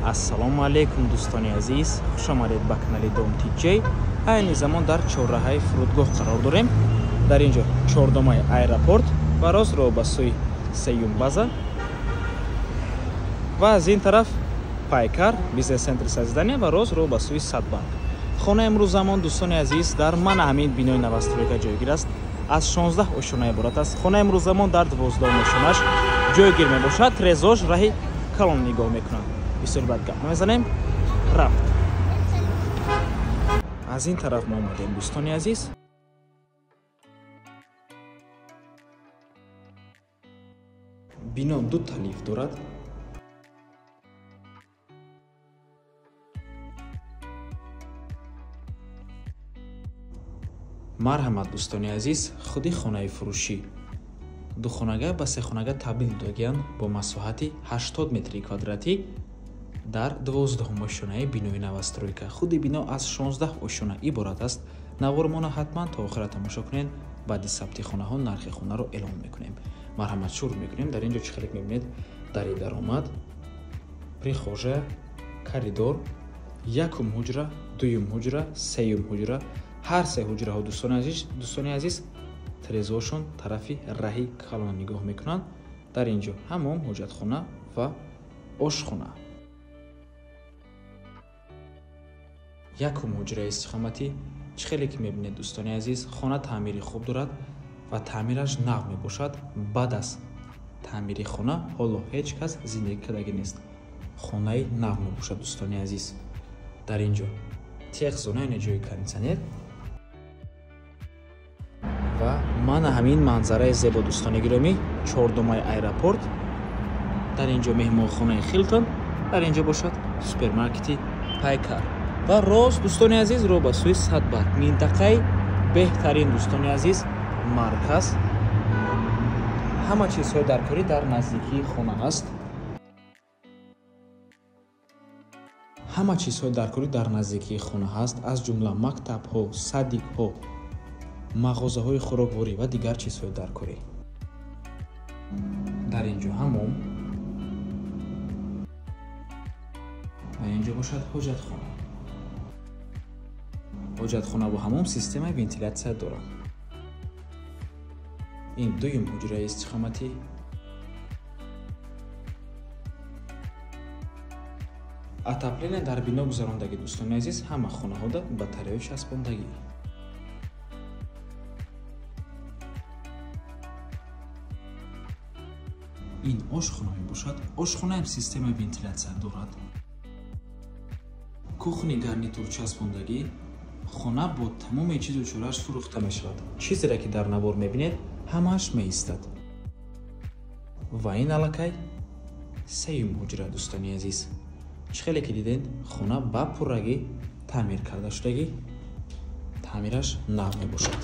ассалому алейкум дӯстони азиз, хушомадед ба канали Dom TJ. айни замон дар чорраҳаи фурудгоҳ қарор дорем. Дар инҷо чордомаи аэропорт ва рост ро ба сӯи сеюм база ва аз ин тараф пайкар бизнес центри сазидания ва рост ро ба сӯи садбанк. хонаи имрӯзамон дӯстони азиз дар Манаҳамид бинои новостройка ҷойгир аст. аз 16 ошона иборат аст. хонаи имрӯзамон дар 12 ошонаш ҷойгир мебошад. трезож раҳи калон нигоҳ мекунад. бисёр бад гап намезанем, рафт. аз ин тараф мо омадем дӯстони азиз. бино ду талиф дорад. марҳамат дӯстони азиз, худи хонаи фурӯшӣ ду хонага ба се хонага табдил додиянд бо масоҳати 80 метри квадратӣ дар 12 ошонаи бинои новостройка. худи бино аз 16 ошона иборат аст. навормона ҳатман то охира тамошо кунед. баъди сабти хонаҳо нархи хонаро эълон мекунем. марҳамат, шурӯъ мекунем. дар инҷо чӣ хеле мебинед? дари даромад, прихожа, коридор, якум ҳуҷра, дуюм ҳуҷра, сеюм ҳуҷра. ҳар се ҳуҷраҳо дӯстони азиз трезошон тарафи раҳи калон нигоҳ мекунанд. дар инҷо ҳамом, ҳоҷатхона ва ошхона. якум ҳуҷраи истиқоматӣ чӣ хеле ки мебинед дӯстони азиз, хона таъмири хуб дорад ва таъмираш нав мебошад. баъд аз таъмири хона ҳоло ҳеҷ кас зиндагӣ кардагӣ нест. хонаи нав мебошад дӯстони азиз. дар инҷо теғ зона, яъне ҷои кондитсионер ва мана ҳамин манзараи зебо дӯстони гиромӣ, чордомаи аэропорт. дар инҷо меҳмонхонаи Хилтон, дар инҷо бошад супермаркети Пайкар ва рост дӯстони азиз ро ба сӯи садбанк. минтақаи беҳтарин дӯстони азиз, марказ. ҳама чизҳои даркорӣ дар наздикии хона ҳаст. ҳама чизҳои даркорӣ дар наздикии хона ҳаст, аз ҷумла мактабҳо, садикҳо, мағозаҳои хӯрокворӣ ва дигар чизҳои даркорӣ. дар инҷо ҳамом. ва инҷо бошад ҳоҷатхона. ҳоҷатхона ва ҳамом системаи вентилятсия дорад. ин дуюм ҳуҷраи истиқоматӣ. отопление дар бино гузарондагӣ дӯстони азиз, ҳама хонаҳода батареяи часпондагӣ. ин ошхона мебошад. ошхонаам системаи вентилятсия дорад. кухни гарнитур часпондагӣ. хона бо тамоми чизу чорааш фурӯхта мешавад. чизере ки дар навор мебинед, ҳамааш меистад. ва ин аллакай сеюм ҳуҷра дӯстони азиз. чӣ хеле ки дидед, хона ба пуррагӣ таъмир карда шудагӣ, таъмираш нав мебошад.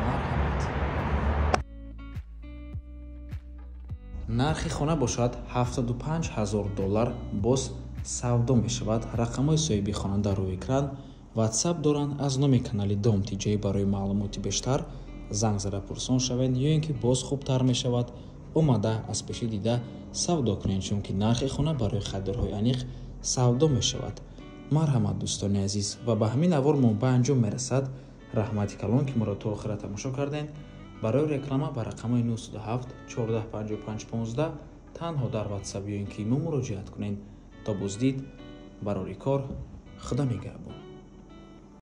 марҳамат. нархи хона бошад $75,000. боз савдо мешавад. рақамҳои соҳиби хона дар рӯи экран ватсап доранд. аз номи канали Dom TJ барои маълумоти бештар занг зада пурсон шавед, ё ин ки боз хубтар мешавад омада аз пеши дида савдо кунед, чунки нархи хона барои харидорҳои аниқ савдо мешавад. марҳамат дӯстони азиз, ва ба ҳамин навор мо ба анҷом мерасад. раҳмати калон ки моро то охира тамошо кардем. барои реклама ба рақамҳои 907 14 55 15 танҳо дар ватсап ё ин ки имо муроҷиат кунед. то боздид, барори кор. худо нигаҳбон.